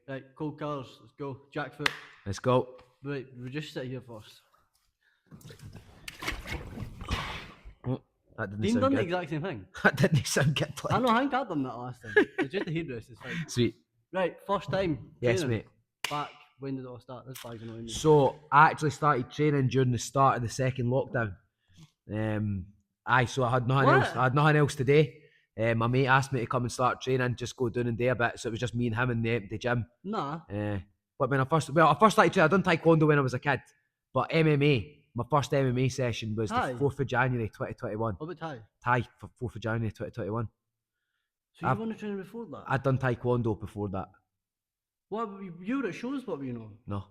Right, cold colours, let's go. Jack Foote. Let's go. Right, we'll just sit here first. Oh, that didn't Dean sound done the good. exact same thing. That didn't sound good. Like. I know, I think I've done that last time. It's just the headrest, it's fine. Sweet. Right, first time Yes, training. mate. Back, when did it all start? This bag's annoying me. So I actually started training during the start of the second lockdown. So I had nothing What? else. I had nothing else to do. My mate asked me to come and start training, just go down and do a bit. So it was just me and him in the empty gym. Nah. But when I first started training, I done taekwondo when I was a kid. But MMA, my first MMA session was Thai? the 4th of January 2021. What about Thai? Thai for 4th of January 2021. So you won the training before that? I'd done taekwondo before that. What, you were at shows, what were you know?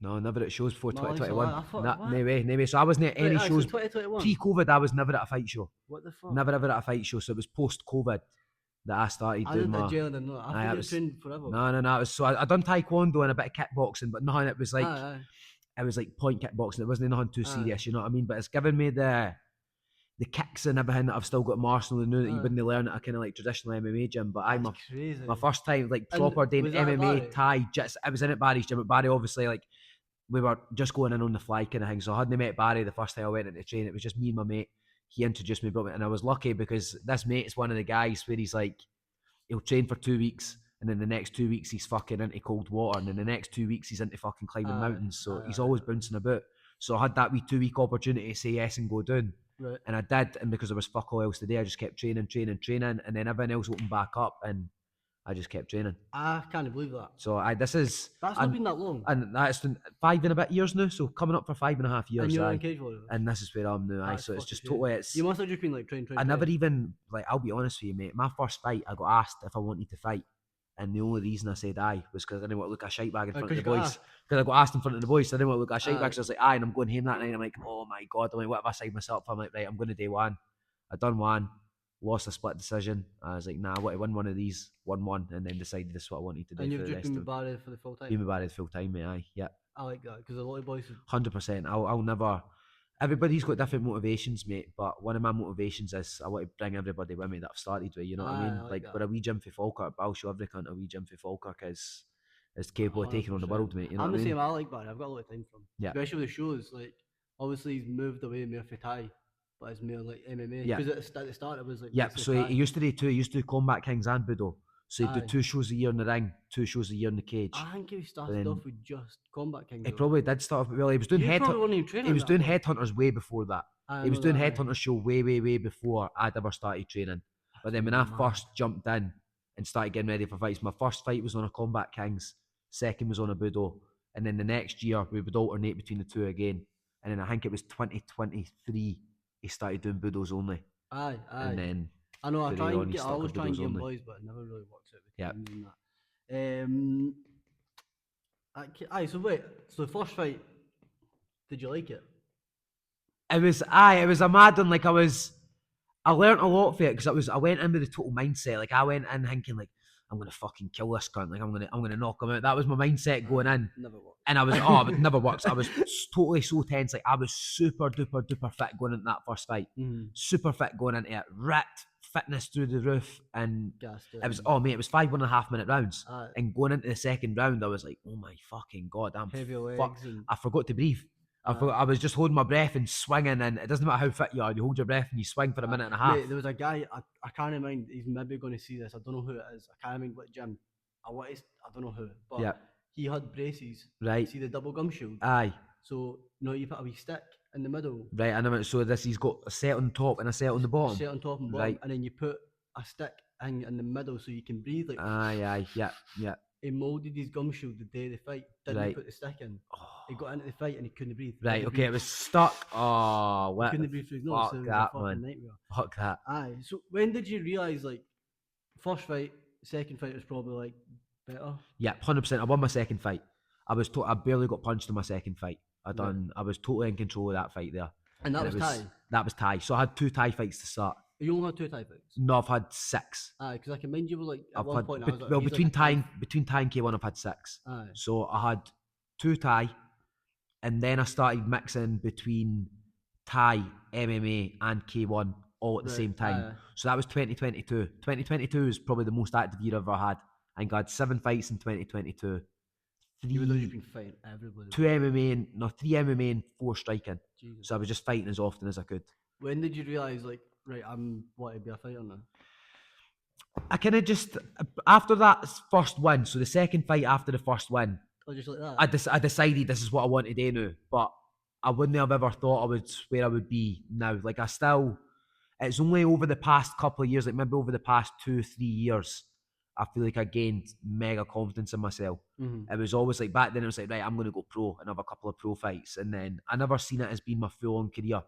No, never at shows before No, 2021. I thought, No what? way. So I wasn't at any Right, shows. so 2021? Pre-COVID, I was never at a fight show. What the fuck? Never ever at a fight show. So it was post-COVID that I started doing I my... did jail and no. I thought you were trained forever. No. I done taekwondo and a bit of kickboxing, but nothing. It was like... Aye. It was like point kickboxing. It wasn't nothing too serious, you know what I mean? But it's given me the kicks and everything that I've still got in my arsenal. I knew that you wouldn't learn at a kind of like traditional MMA gym, but I'm crazy. my first time like proper doing MMA, Thai, jits. I was in at Barry's gym, but Barry obviously like we were just going in on the fly kind of thing. So I hadn't met Barry the first time I went into train. It was just me and my mate. He introduced me, and I was lucky because this mate's one of the guys where he's like, he'll train for 2 weeks. And then the next 2 weeks he's fucking into cold water, and then the next 2 weeks he's into fucking climbing mountains. So he's always bouncing about. So I had that wee 2 week opportunity to say yes and go down. Right. And I did, and because there was fuck all else to do, I just kept training, and then everything else opened back up, and I just kept training. I can't believe that. So that's not been that long. And that's been 5 and a bit years now, so coming up for 5.5 years. And you're in cage volleyball? And this is where I'm now. So it's just totally, you must have just been like train. I never even, like, I'll be honest with you, mate, my first fight, I got asked if I wanted to fight. And the only reason I said aye was because I didn't want to look a shite bag in front of the boys. Because I got asked in front of the boys, so I didn't want to look a shite bag. So I was like, aye, and I'm going home that night. And I'm like, oh my God. I'm like, what if I signed myself? I'm like, right, I'm going to do one. I done one, lost a split decision. I was like, nah, I want to win one of these, won one, and then decided this is what I wanted to do. And you've just been barred for the full time? Been barred full time, mate, aye, yeah. I like that, because a lot of boys... 100%. I'll never... Everybody's got different motivations, mate, but one of my motivations is I want to bring everybody with me that I've started with, you know what I mean? Like we're a wee gym for Falkirk, but I'll show every cunt a wee gym for Falkirk is capable of taking on the world, mate, you know what I mean? I'm the same, I like Barry, I've got a lot of time for him. Yeah. Especially with the shows, like, obviously he's moved away more for Thai, but it's more like MMA. Yeah. Because at the start it was like... Yeah, so he used to do two, he used to do Combat Kings and Budo. So he'd do 2 shows a year in the ring, 2 shows a year in the cage. I think he started off with just Combat Kings. He probably did start off, well, he was doing Headhunters way before that. He was doing Headhunters show way before I'd ever started training. But then when I first jumped in and started getting ready for fights, my first fight was on a Combat Kings, second was on a Budo, and then the next year we would alternate between the two again. And then I think it was 2023 he started doing Budos only. Aye. And then I know, I always try and get boys, but it never really works out with teams and that. So wait, so the first fight, did you like it? It was a mad one. Like I learnt a lot from it because I went in with the total mindset. Like I went in thinking like I'm gonna fucking kill this cunt. Like I'm gonna knock him out. That was my mindset going in. Never worked. And I was it never works. I was totally so tense. Like I was super duper fit going into that first fight. Super fit going into it. Ripped, fitness through the roof, and it was it was 5.5 minute rounds. And going into the second round, I was like, oh my fucking God, I'm fucked. I forgot to breathe. I was just holding my breath and swinging, and it doesn't matter how fit you are, you hold your breath and you swing for a minute and a half. Mate, there was a guy, I can't remember, he's maybe going to see this, I don't know who it is, I can't remember what gym, I don't know who, but he had braces, right? See the double gum shield? Aye. So, you put a wee stick in the middle. Right, I know, so he's got a set on top and a set on the bottom? A set on top and bottom, right. And then you put a stick in the middle so you can breathe. Like, aye, yeah. He moulded his gum shield the day of the fight, didn't put the stick in. He got into the fight and he couldn't breathe. Right, okay, it was stuck. Oh, what? He couldn't breathe through his nose. Fuck that, man. Fuck that. Aye, so when did you realise, like, first fight, second fight was probably, like, better? Yeah, 100%. I won my second fight. I barely got punched in my second fight. I was totally in control of that fight there. And that was Thai? That was Thai. So I had 2 Thai fights to start. You only had 2 Thai fights? No, I've had 6. Aye, because I can mind you were like, at one point, I was like... Well, between Thai and K1, I've had 6. Aye. So I had 2 Thai, and then I started mixing between Thai, MMA, and K1 all at the same time. So that was 2022. 2022 is probably the most active year I've ever had. I think I had 7 fights in 2022. You would have just been fighting everybody. 3 MMA and 4 striking. Jesus. So I was just fighting as often as I could. When did you realise, like, right, I'm want to be a fighter now? I kind of just, after that first win, so the second fight after the first win, just like that? I decided this is what I want to do now, but I wouldn't have ever thought I would where I would be now. Like it's only over the past couple of years, like maybe over the past 2-3 years, I feel like I gained mega confidence in myself. Mm-hmm. It was always like back then it was like, right, I'm going to go pro and have a couple of pro fights. And then I never seen it as being my full-on career.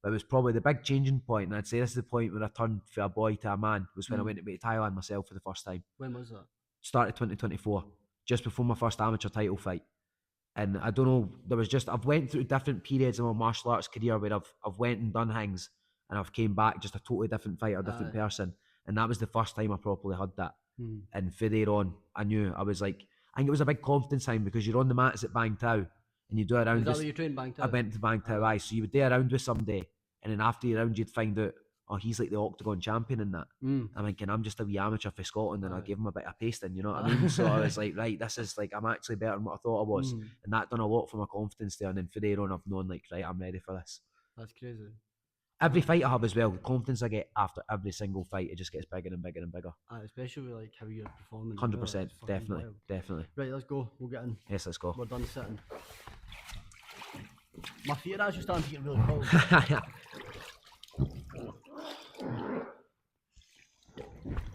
But it was probably the big changing point, and I'd say this is the point where I turned from a boy to a man, was when I went to Thailand myself for the first time. When was that? Started 2024, just before my first amateur title fight. And I don't know, I've went through different periods in my martial arts career where I've went and done things and I've came back just a totally different fighter, different person. And that was the first time I properly had that. And from there on, I knew I was like, I think it was a big confidence thing because you're on the mats at Bang Tao and you do it around. Is that where you trained Bang Tao? I went to Bang Tao, aye. So you would do around with somebody, and then after you're around, you'd find out, oh, he's like the Octagon champion and that. I'm thinking, I'm just a wee amateur for Scotland, and I gave him a bit of pasting, you know what I mean? So I was like, right, this is like, I'm actually better than what I thought I was. And that done a lot for my confidence there. And then from there on, I've known, like, right, I'm ready for this. That's crazy. Every fight I have as well, the confidence I get after every single fight, it just gets bigger and bigger and bigger. Especially with like how you're performing. 100%, definitely. Right, let's go. We'll get in. Yes, let's go. We're done sitting. My feet are actually starting to get really cold.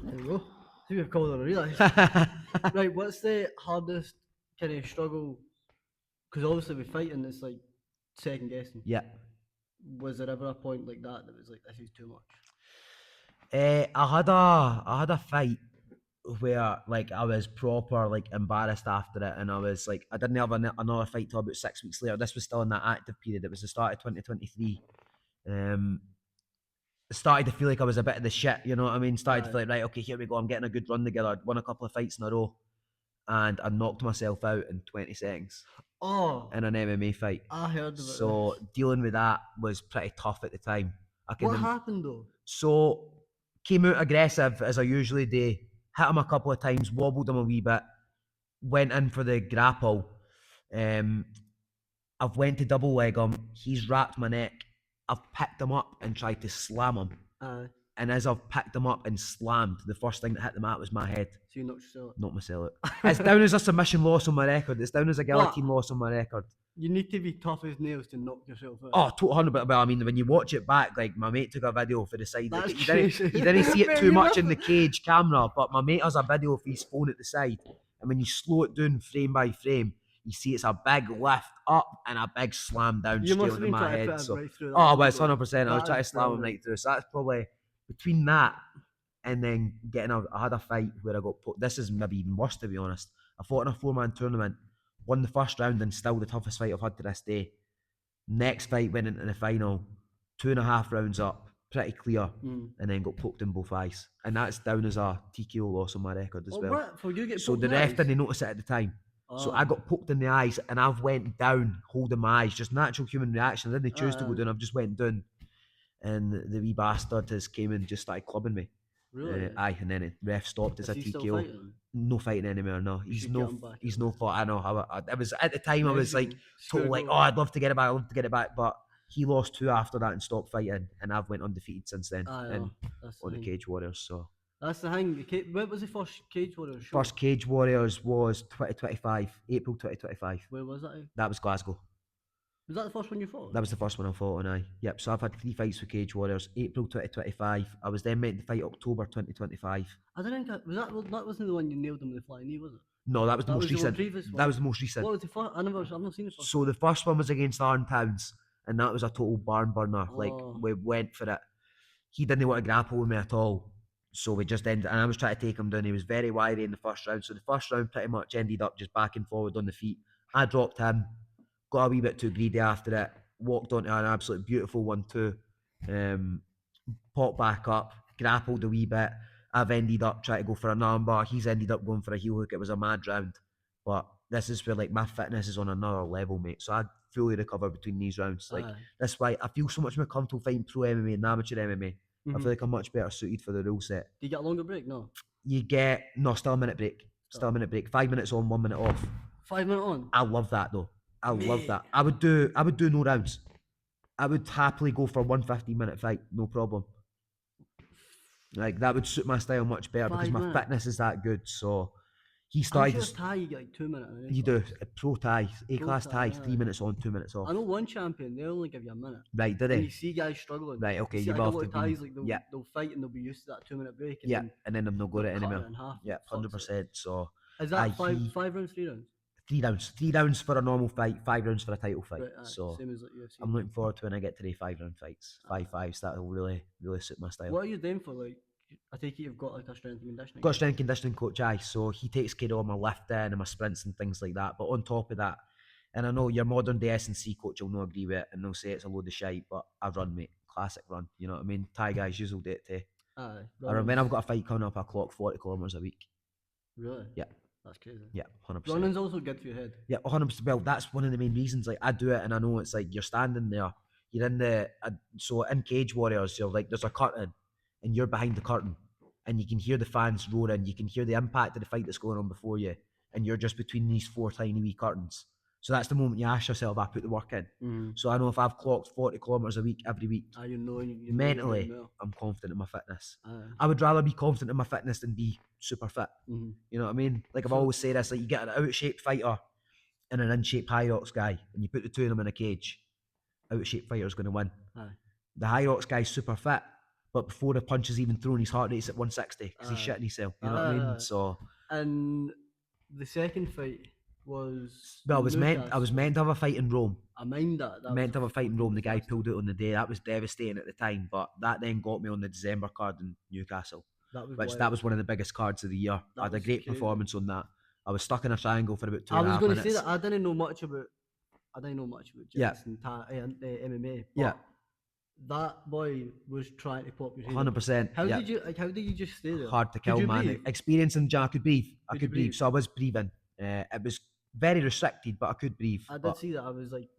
There we go. I think we're colder than I realised. Right, what's the hardest kind of struggle? Because obviously with fighting, it's like second guessing. Yeah. Was there ever a point like that was like, this is too much? I had a fight where like I was proper like embarrassed after it, and I was like, I didn't have another fight till about 6 weeks later. This was still in that active period. It was the start of 2023. Started to feel like I was a bit of the shit, you know what I mean? Started to feel like, right, okay, here we go. I'm getting a good run together. I'd won a couple of fights in a row, and I knocked myself out in 20 seconds. Oh, in an MMA fight. I heard about So this. Dealing with that was pretty tough at the time. What happened though? So came out aggressive as I usually do. Hit him a couple of times, wobbled him a wee bit, went in for the grapple. I've went to double leg him. He's wrapped my neck. I've picked him up and tried to slam him. And as I've picked him up and slammed, the first thing that hit the mat was my head. So you knocked yourself out? Knocked myself out. It's down as a submission loss on my record. It's down as a guillotine loss on my record. You need to be tough as nails to knock yourself out. Oh, 200%. But I mean, when you watch it back, like my mate took a video for the side. That's like, he didn't see it too much in the cage camera, but my mate has a video of his phone at the side. And when you slow it down frame by frame, you see it's a big lift up and a big slam down straight into my head. So, right well, it's 100%. I was trying to slam him right through. So that's probably between that and then I had a fight where I got put. This is maybe even worse, to be honest. I fought in a 4-man tournament, won the first round, and still the toughest fight I've had to this day. Next fight went into the final, 2.5 rounds up, pretty clear, and then got poked in both eyes. And that's down as a TKO loss on my record as well. What? For you get so the ref didn't notice it at the time. So I got poked in the eyes, and I've went down holding my eyes, just natural human reaction. I didn't choose to go down, I've just went down. And the wee bastard came and just started clubbing me. Really? Aye, and then the ref stopped as a TKO. No fighting anymore, no. He's no fight. I know. It was at the time I was like totally like, oh, I'd love to get it back, but he lost 2 after that and stopped fighting, and I've went undefeated since then. On the Cage Warriors. So that's the thing. When was the first Cage Warriors show? First Cage Warriors was 2025, April 2025. Where was that? That was Glasgow. Was that the first one you fought? That was the first one I fought on, Yep, so I've had 3 fights for Cage Warriors. April 2025. I was then meant to fight October 2025. I don't think that wasn't the one you nailed him with the flying knee, was it? No, that was the most recent. That was the most recent. What was the first? I've not seen it. So the first one was against Aaron Towns, and that was a total barn burner. Like, we went for it. He didn't want to grapple with me at all. So we just ended, and I was trying to take him down. He was very wiry in the first round. So the first round pretty much ended up just back and forward on the feet. I dropped him, got a wee bit too greedy after it, walked onto an absolute beautiful 1-2, popped back up, grappled a wee bit. I've ended up trying to go for an armbar. He's ended up going for a heel hook. It was a mad round. But this is where like my fitness is on another level, mate. So I fully recover between these rounds. Like that's why I feel so much more comfortable fighting pro MMA and amateur MMA. I feel like I'm much better suited for the rule set. Do you get a longer break? No. Still a minute break. Still a minute break. 5 minutes on, 1 minute off. 5 minutes on. I love that though. I love that. I would do no rounds. I would happily go for 1 15-minute fight, no problem. Like that would suit my style much better because my fitness is that good. So he started. I'm sure Thai, you get like 2 minutes. You do a pro Thai, A-class Thai, 3 minutes on, 2 minutes off. I know one champion, they only give you a minute. Right, did they? And you see guys struggling. Right, okay, you have like to Thais, like they'll fight and they'll be used to that 2 minute break. And then they've not got it anymore. Yeah, 100%. So is that 5 rounds, 3 rounds? 3 rounds. 3 rounds for a normal fight, 5 rounds for a title fight. Right, so same as like UFC. I'm looking forward to when I get to the 5-round fights. 5-5s, that'll really suit my style. What are you doing for, like, I take it you've got like a strength and conditioning? Got a strength and conditioning coach, aye. So he takes care of my lifting and my sprints and things like that. But on top of that, and I know your modern day S&C coach will not agree with it and they'll say it's a load of shite, but I run, mate. Classic run. You know what I mean? Thai guys usually do it too. Aye. When I've got a fight coming up, I clock 40 kilometres a week. Really? Yeah. That's crazy. Yeah, 100%. Running's also good for your head. Yeah, 100%. Well, that's one of the main reasons. Like, I do it and I know it's like you're standing there, you're in so in Cage Warriors, you're like, there's a curtain and you're behind the curtain and you can hear the fans roaring, you can hear the impact of the fight that's going on before you, and you're just between these 4 tiny wee curtains. So that's the moment you ask yourself, I put the work in. Mm-hmm. So I know if I've clocked 40 kilometres a week, every week, you mentally, I'm confident in my fitness. I would rather be confident in my fitness than be super fit. Mm-hmm. You know what I mean? Like I've always said this, like you get an out-shaped fighter and an in-shape High Rocks guy, and you put the two of them in a cage, out-shaped fighter's going to win. The High Rocks guy's super fit, but before the punch is even thrown, his heart rate's at 160 because he's shitting himself. You know what I mean? So. And the second fight was. Well, I was meant to have a fight in Rome. I mind that. Meant to have a fight in Rome. The guy pulled out on the day. That was devastating at the time, but that then got me on the December card in Newcastle, that was one of the biggest cards of the year. I had a great performance on that. I was stuck in a triangle for about 2.5 minutes. I was going to say that I didn't know much about jiu-jitsu and MMA. Yeah. That boy was trying to pop your head. 100%. How did you just stay there? Hard to kill, man. Breathe? Experiencing, I could breathe. I could breathe. So I was breathing. It was very restricted, but I could breathe. I did see that. I was like,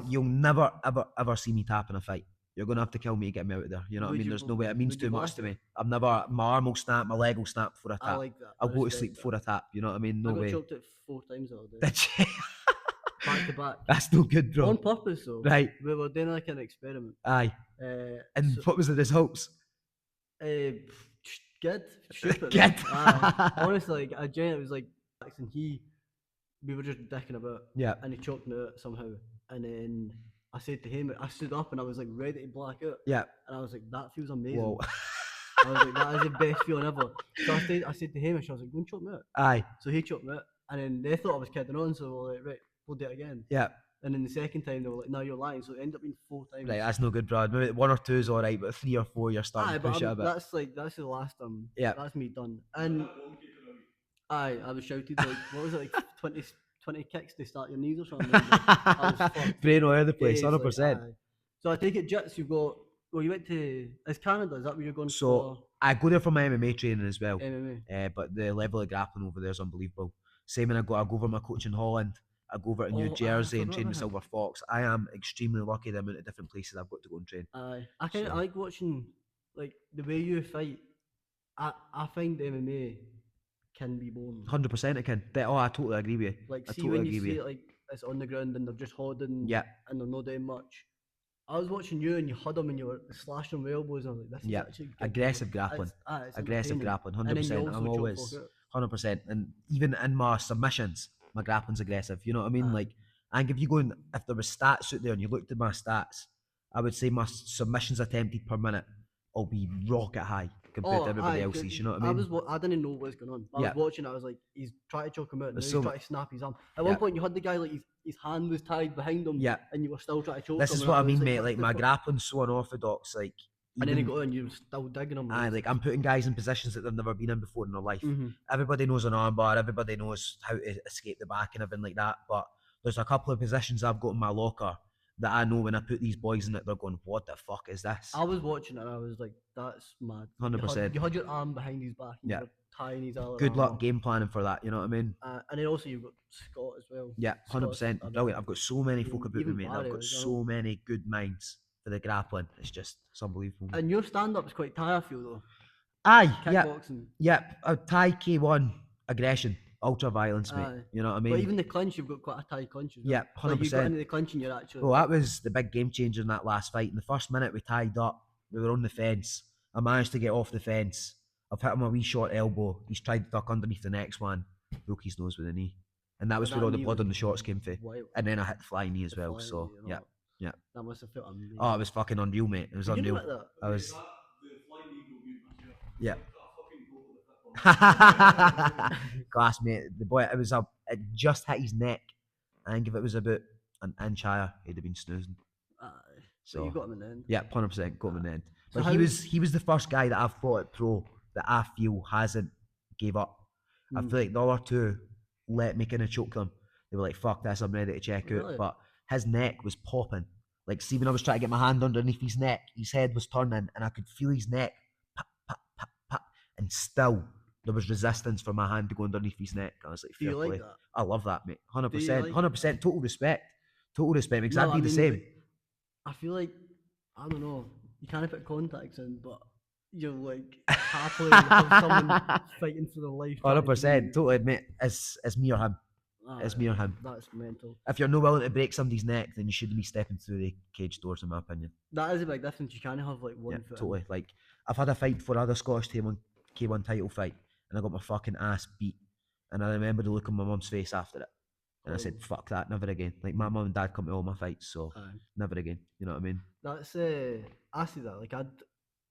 you'll never, ever see me tap in a fight. You're going to have to kill me to get me out of there. You know what I mean? There's no way. It means too much to me. My arm will snap, my leg will snap before I tap. I like that. I'll go to sleep before I tap. You know what I mean? No way. I got choked out 4 times all day. Did you? Back to back. That's no good, bro. On purpose, though. Right. We were doing like an experiment. Aye. And what was the results? Good. Stupid. Good. Honestly, like, it was like, and we were just dicking about. Yeah. And he choked me out somehow. And then I said to him, I stood up and I was like ready to black out. Yeah. And I was like, that feels amazing. Whoa. I was like, that is the best feeling ever. So I said to him, and I was like, go and choke me out. Aye. So he choked me out. And then they thought I was kidding on, so we were like, right, we'll do it again. Yeah. And then the second time they were like, no, you're lying. So it ended up being 4 times. Right, that's no good, Brad. Maybe 1 or 2 is alright, but 3 or 4 you're starting to push it a bit. That's the last time. Yeah. That's me done. And I was shouted like, what was it, like 20 kicks to start your knees or something? I was fucked. Brain all over the place, 100%. Like, so I take it, Jits, you've got, well, you went to, is Canada, is that where you're going for? I go there for my MMA training as well. MMA. But the level of grappling over there is unbelievable. Same when I go over my coach in Holland. I go over to New Jersey and train with Silver Fox. I am extremely lucky the amount of different places I've got to go and train. I like watching, like, the way you fight. I find MMA can be boring. 100% it can. I totally agree with you. Like, I see totally when agree you with see it, like, it's on the ground and they're just holding. Yeah. And they're not doing much. I was watching you and you had them and you were slashing with elbows and I was like, this is actually good. Aggressive grappling. It's aggressive grappling, 100%. I'm always 100%. And even in my submissions, my grappling's aggressive. You know what I mean? Like, I think if there was stats out there and you looked at my stats, I would say my submissions attempted per minute will be rocket high compared to everybody else's. You know what I mean? I didn't know what was going on. I was watching. I was like, he's trying to choke him out. And he's trying to snap his arm. At one point, you had the guy like his hand was tied behind him. Yeah. And you were still trying to choke him. This is what I mean, mate. Like my grappling's so unorthodox. Like. And then he got in, you were still digging him. Like I'm putting guys in positions that they've never been in before in their life. Mm-hmm. Everybody knows an armbar, everybody knows how to escape the back and everything like that. But there's a couple of positions I've got in my locker that I know when I put these boys in it, they're going, what the fuck is this? I was watching it and I was like, that's mad. 100%. You had your arm behind his back and you were tying his arm. Good luck game planning for that, you know what I mean? And then also you've got Scott as well. Yeah, 100%. Brilliant. I've got so many folk about me, mate. I've got so many good minds. The grappling, it's unbelievable. And your stand-up is quite Thai, I feel though. Aye, kickboxing. Yeah. Thai K1 aggression. ultra violence, mate. You know what I mean? But even the clinch, you've got quite a tight clinch as well. Yeah, 100%. Like you got into the clinch and you're actually. Well, that was the big game changer in that last fight. In the first minute, we tied up. We were on the fence. I managed to get off the fence. I've hit him a wee short elbow. He's tried to duck underneath the next one. Broke his nose with a knee. And that was where all the blood on the shorts came from. And then I hit the fly knee as well. So, yeah. Yeah. That must have felt amazing. Oh, it was fucking unreal, mate. It was unreal. I was. Yeah. Class, mate. The boy, it just hit his neck. I think if it was about an inch higher, he'd have been snoozing. So you got him in the end. Yeah, 100% got him in the end. But so he was the first guy that I've fought at pro that I feel hasn't gave up. I feel like the other two let me kind of choke them. They were like, "Fuck this, I'm ready to check out." But his neck was popping. Like, see, when I was trying to get my hand underneath his neck, his head was turning, and I could feel his neck, pop, pop, pop, pop, and still there was resistance for my hand to go underneath his neck. I was like, "Fair play." Like that? I love that, mate. 100%, 100%. Total respect. Total respect. Because I'd be the same. Like, I feel like, I don't know, you can't put contacts in, but you're like happily have someone fighting for their life. 100%. Totally, mate. It's me or him. It's me or him. That's mental. If you're not willing to break somebody's neck, then you shouldn't be stepping through the cage doors, in my opinion. That is a big difference. You can't have like one foot. Totally. Like, I've had a fight before, another Scottish K1 title fight, and I got my fucking ass beat. And I remember the look on my mum's face after it. And I said, "Fuck that, never again." Like, my mum and dad come to all my fights, so never again. You know what I mean? That's I see that. Like,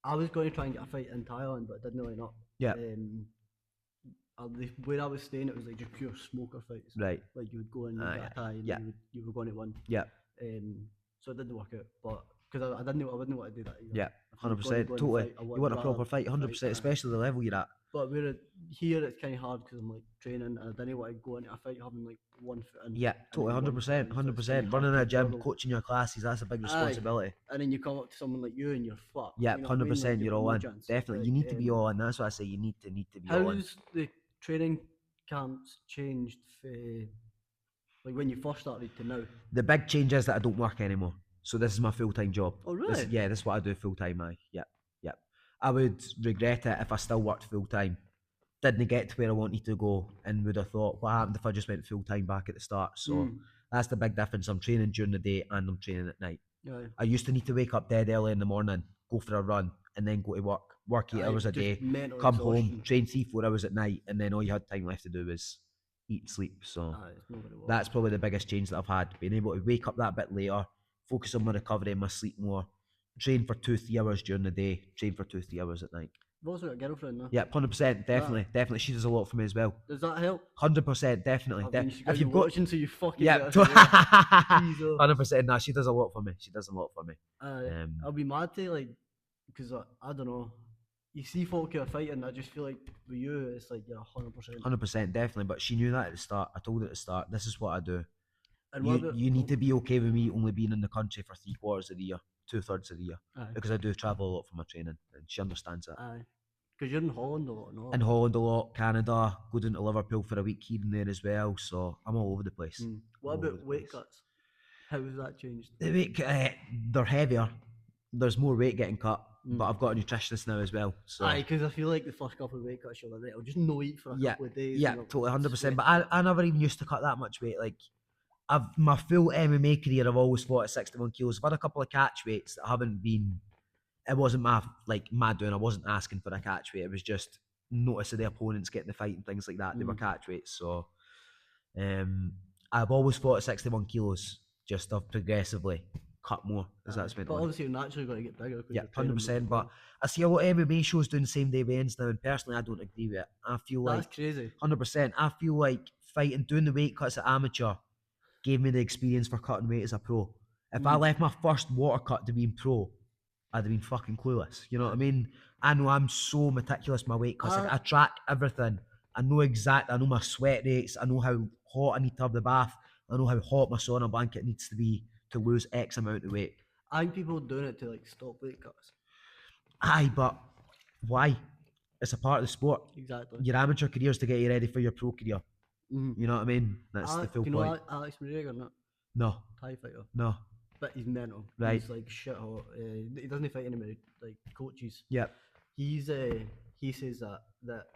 I was going to try and get a fight in Thailand, but it didn't line up. Yeah. Where I was staying, it was like just pure smoker fights. Right. Like, you would go in and get a Thai, and you were going to win. Yeah. So it didn't work out, but because I wouldn't want to do that either. Yeah. 100%. Totally. You want a proper fight, 100%, especially the level you're at. But here it's kind of hard because I'm like training and I didn't want to go into a fight having like 1 foot in. Yeah, totally, 100%, 100%. Running a gym, coaching your classes, that's a big responsibility. And then you come up to someone like you and you're fucked. Yeah, 100%, you're all in. Definitely, you need to be all in. That's what I say. You need to be all in. How's the training camps changed for like when you first started to now? The big change is that I don't work anymore. So this is my full-time job. Oh, really? This is what I do full-time. Yep. I would regret it if I still worked full-time. Didn't get to where I wanted to go and would have thought, what happened if I just went full-time back at the start? So that's the big difference. I'm training during the day and I'm training at night. Yeah. I used to need to wake up dead early in the morning, go for a run, and then go to work 8 hours a day, come home, train 3-4 hours at night, and then all you had time left to do was eat and sleep. So that's probably the biggest change that I've had, being able to wake up that bit later, focus on my recovery and my sleep more, train for 2-3 hours during the day, train for 2-3 hours at night. You've also got a girlfriend now. Yeah, 100%, definitely. She does a lot for me as well. Does that help? 100%, definitely. If you've got watching, so you fucking 100%. Nah, she does a lot for me. I'll be mad to like, because I don't know. You see folk who are fighting, I just feel like with you, it's like you're 100%. 100%, definitely. But she knew that at the start. I told her at the start, this is what I do. And you need to be okay with me only being in the country for 3/4 of the year, 2/3 of the year, because I do travel a lot for my training, and she understands that. Because you're in Holland a lot, no? In Holland a lot, Canada, go down to Liverpool for a week here and there as well. So I'm all over the place. What about weight cuts? How has that changed? The weight, they're heavier. There's more weight getting cut, but I've got a nutritionist now as well. So because I feel like the first couple of weight cuts you're like, I'll just no eat for a couple of days. Yeah, totally, 100%. But I never even used to cut that much weight. Like, my full MMA career, I've always fought at 61 kilos. I've had a couple of catch weights that haven't been. It wasn't my doing. I wasn't asking for a catch weight. It was just noticing the opponents getting the fight and things like that. They were catch weights. So, I've always fought at 61 kilos. Just I've progressively cut more as that's went on. But obviously, you're naturally going to get bigger. Yeah, 100%. But I see a lot of MMA shows doing same day weigh-ins now, and personally, I don't agree with it. I feel like that's crazy. 100%. I feel like doing the weight cuts at amateur gave me the experience for cutting weight as a pro. If I left my first water cut to being pro, I'd have been fucking clueless. You know what I mean? I know I'm so meticulous with my weight cuts. I track everything. I know my sweat rates. I know how hot I need to have the bath. I know how hot my sauna blanket needs to be to lose X amount of weight. I think people doing it to like stop weight cuts. Aye, but why? It's a part of the sport. Exactly. Your amateur career is to get you ready for your pro career. You know what I mean? That's the full point. You know Alex McGregor, not? No. Thai fighter. No. But he's mental. Right. He's like shit hot. He doesn't fight anybody, like coaches. Yep. He says that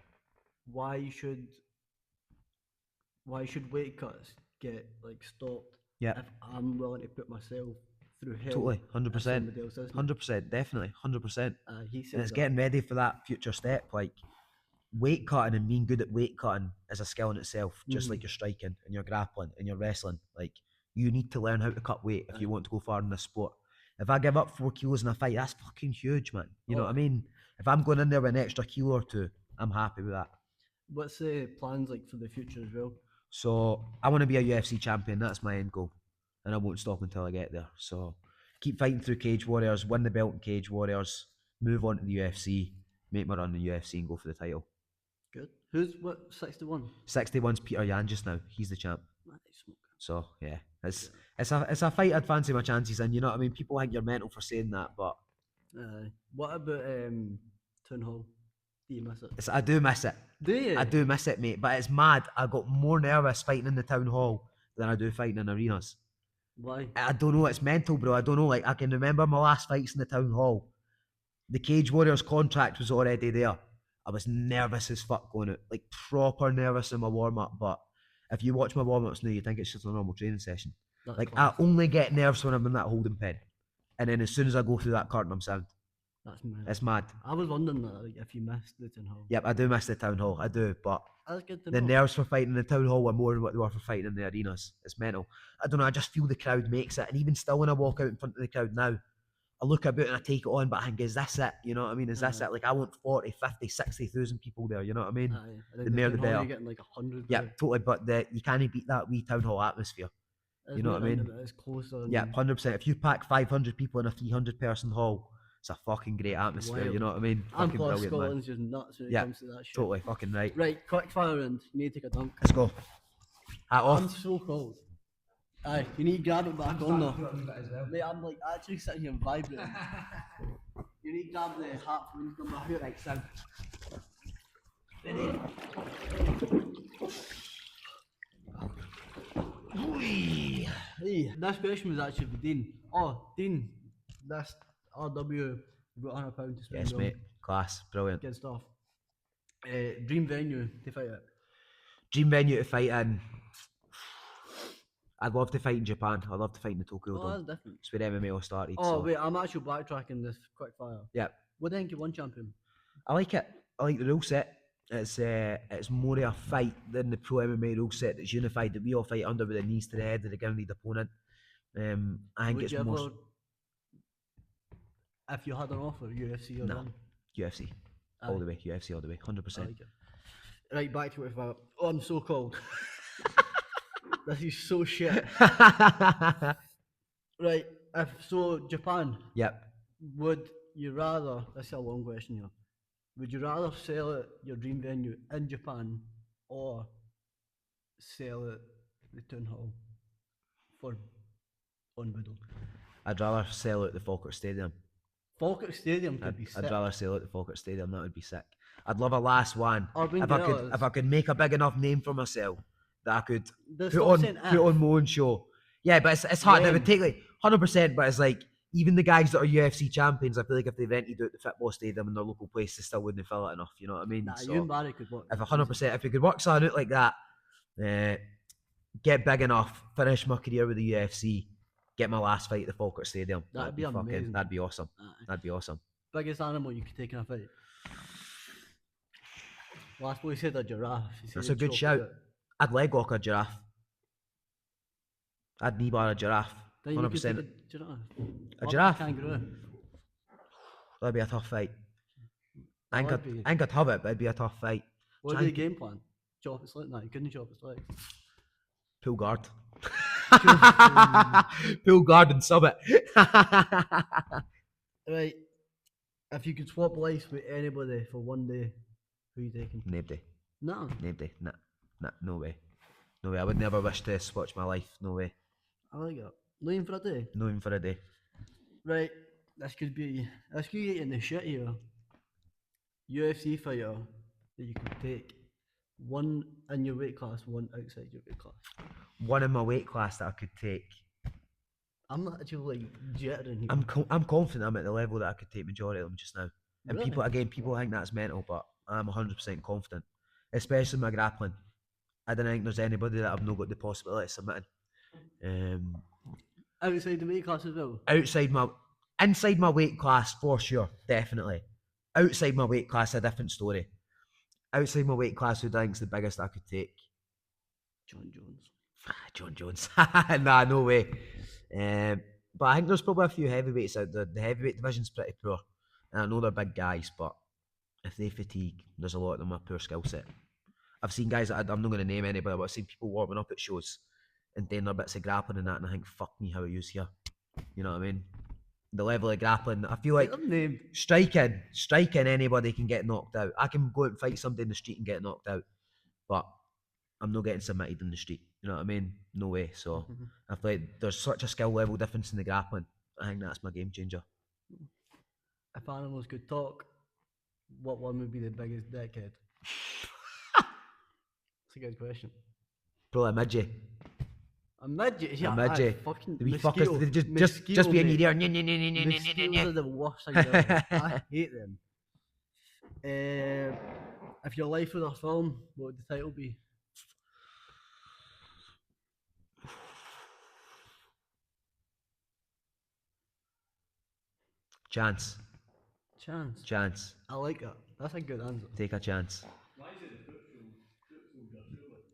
why should why should weight cuts get like stopped? Yeah. If I'm willing to put myself through hell. Totally, 100%. Somebody else isn't. 100%, definitely, 100%. He said And it's that. getting ready for that future step. Like weight cutting and being good at weight cutting is a skill in itself, just like your striking and your grappling and your wrestling. Like you need to learn how to cut weight if you want to go far in this sport. If I give up 4 kilos in a fight, that's fucking huge, man. You know what I mean? If I'm going in there with an extra kilo or two, I'm happy with that. What's the plans like for the future as well? So I want to be a UFC champion. That's my end goal, and I won't stop until I get there. So keep fighting through Cage Warriors, win the belt in Cage Warriors, move on to the UFC, make my run in the UFC, and go for the title. Good. Who's what? 61. 61's Peter Yan just now. He's the champ. So yeah, it's a fight I'd fancy my chances in. You know what I mean? People think you're mental for saying that, but what about Town Hall? Do you miss it? I do miss it. Do you? I do miss it, mate. But it's mad. I got more nervous fighting in the Town Hall than I do fighting in arenas. Why? I don't know. It's mental, bro. I don't know. Like I can remember my last fights in the Town Hall. The Cage Warriors contract was already there. I was nervous as fuck going out, like proper nervous in my warm up. But if you watch my warm ups now, you think it's just a normal training session. That's like class. I only get nerves when I'm in that holding pen, and then as soon as I go through that curtain, I'm sound. That's mad. It's mad. I was wondering that, like, if you missed the Town Hall. Yep, I do miss the Town Hall. I do, but that's good to the know. nerves for fighting in the Town Hall were more than what they were for fighting in the arenas. It's mental. I don't know. I just feel the crowd makes it, and even still, when I walk out in front of the crowd now, I look about and I take it on, but I think, is this it? You know what I mean? Is this it? Like, I want 40, 50, 60,000 people there, you know what I mean? The more the better. You're getting like 100. Yeah, totally, but you can't beat that wee Town Hall atmosphere. You know what I mean? It's closer. Yeah, 100%. If you pack 500 people in a 300-person hall, it's a fucking great atmosphere, you know what I mean? And plus, Scotland's just nuts when it comes to that shit. Totally, fucking right. Right, quick fire round. You need to take a dunk. Let's go. Hat off. I'm so cold. Aye, you need to grab it back on though. Mate, I'm like actually sitting here and vibrating. You need to grab the hat when you come back here. Right, sound. Ready? Hey, this question was actually for Dean. Oh, Dean, this RW got £100 to spend. Yes, mate. Class. Brilliant. Good stuff. Dream venue to fight at? Dream venue to fight in? I'd love to fight in Japan. I'd love to fight in the Tokyo Dome. That's different. It's where MMA all started. Oh, wait, I'm actually backtracking this quick fire. Yep. What do you think you won champion? I like it. I like the rule set. It's more of a fight than the pro MMA rule set that's unified, that we all fight under with the knees to the head of the grounded opponent. I think it's more... If you had an offer, UFC or none? UFC. All the way. UFC all the way. 100%. I like it. Right, back to it. Oh, I'm so cold. This is so shit. Right, so Japan. Yep. Would you rather? This is a long question here. Would you rather sell it your dream venue in Japan or sell it the Town Hall for on Boodle? I'd rather sell it the Falkirk Stadium. Falkirk Stadium could be sick. I'd rather sell it the Falkirk Stadium. That would be sick. I'd love a last one. If I could make a big enough name for myself that I could put on my own show. Yeah, but it's hard. It would take like 100%, but it's like even the guys that are UFC champions, I feel like if they rented out the football stadium in their local place, they still wouldn't fill it enough. You know what I mean? Nah, so you and Barry could work. If 100%, if we could work something out like that, get big enough, finish my career with the UFC, get my last fight at the Falkirk Stadium. That'd be amazing. That'd be awesome. That'd be awesome. Biggest animal you could take in a fight? Last boy said a giraffe. That's a good shout. I'd leg lock a giraffe. I'd knee bar a giraffe. 100%. A giraffe? Kangaroo. That'd be a tough fight. I think I'd have it, but it'd be a tough fight. What would be the game plan? Chop its leg? No, you couldn't chop its legs. Pull guard. Pull guard and sub it. Right. If you could swap lives with anybody for one day, who are you taking? Nobody. No. Nobody. Nah, no way. No way. I would never wish to switch my life. No way. I like it. Not even for a day? Not even for a day. Right. This could get in the shit here. UFC fighter that you could take. One in your weight class, one outside your weight class. One in my weight class that I could take. I'm not actually like jittering here. I'm confident I'm at the level that I could take majority of them just now. And really? people think that's mental, but I'm 100% confident. Especially my grappling. I don't think there's anybody that I've not got the possibility of submitting. Outside the weight class as well? Inside my weight class, for sure, definitely. Outside my weight class, a different story. Outside my weight class, who do I think's the biggest I could take? John Jones. John Jones. Nah, no way. But I think there's probably a few heavyweights out there. The heavyweight division's pretty poor. And I know they're big guys, but if they fatigue, there's a lot of them with poor skill set. I've seen guys that I'm not going to name anybody, but I've seen people warming up at shows and doing their bits of grappling and that, and I think, fuck me, how are you here? You know what I mean? The level of grappling, I feel like striking, anybody can get knocked out. I can go out and fight somebody in the street and get knocked out, but I'm not getting submitted in the street. You know what I mean? No way. So I feel like there's such a skill level difference in the grappling. I think that's my game changer. If animals could talk, what one would be the biggest dickhead? That's a good question. Probably a midget. A midget? Yeah, a midget. Fucking the wee mosquito, fuckers, just be in your ear. Mosquitoes are the worst thing ever. I hate them. If your life was a film, what would the title be? Chance. I like that. That's a good answer. Take a chance.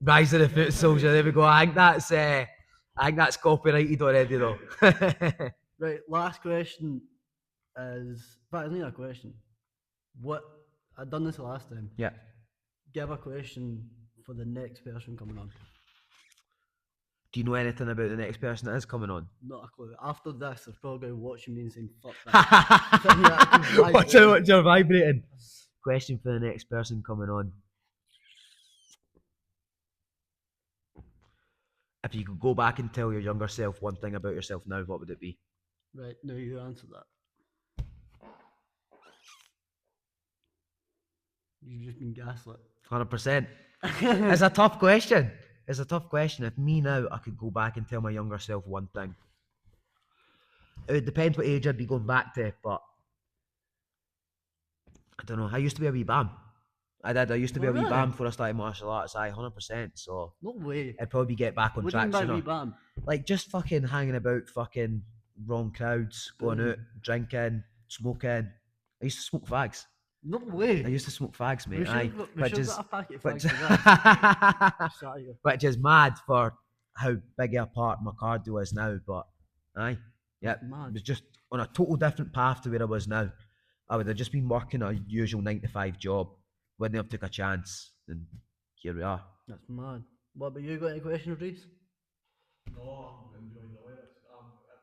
Rise of the Foot Soldier. There we go. I think that's copyrighted already, though. Right. Last question is, but it's not a question. What I've done this last time. Yeah. Give a question for the next person coming on. Do you know anything about the next person that is coming on? Not a clue. After this, they're probably going to watch me and saying, fuck that. Watch out, you're vibrating. Question for the next person coming on. If you could go back and tell your younger self one thing about yourself now, what would it be? Right, now you answer that. You've just been gaslit. 100%. It's a tough question. If me now, I could go back and tell my younger self one thing. It would depend what age I'd be going back to, but I don't know. I used to be a wee bam. I did. I used to be a wee bam before I started martial arts. 100%. So no way. I'd probably get back on track. What do you mean by wee bam? Like just fucking hanging about, fucking wrong crowds, going out, drinking, smoking. I used to smoke fags. No way. I used to smoke fags, mate. Which is mad for how big a part my cardio is now. But it was just on a total different path to where I was now. I would have just been working a usual 9-to-5 job. Wouldn't have took a chance, and here we are. That's mad. What about you? Got any questions, Reese? No, I'm enjoying the way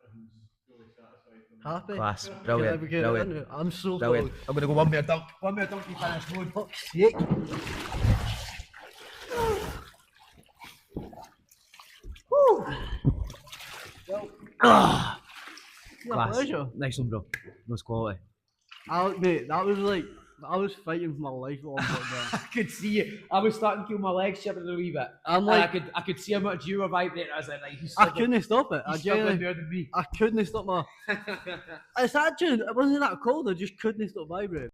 everything's really satisfied. Happy? Class, brilliant. I'm so brilliant. I'm gonna go one more dunk. One more dunk. You finish. Go. Fuck's sake. Woo. Class. Pleasure. Nice one, bro. Nice quality. Mate, that was like, I was fighting for my life. I could see it. I was starting to feel my legs shivering a wee bit. I'm like, I could see how much you were vibrating. I was like, I couldn't stop it. He's I more than me. couldn't stop my. It's actually, it wasn't that cold. I just couldn't stop vibrating.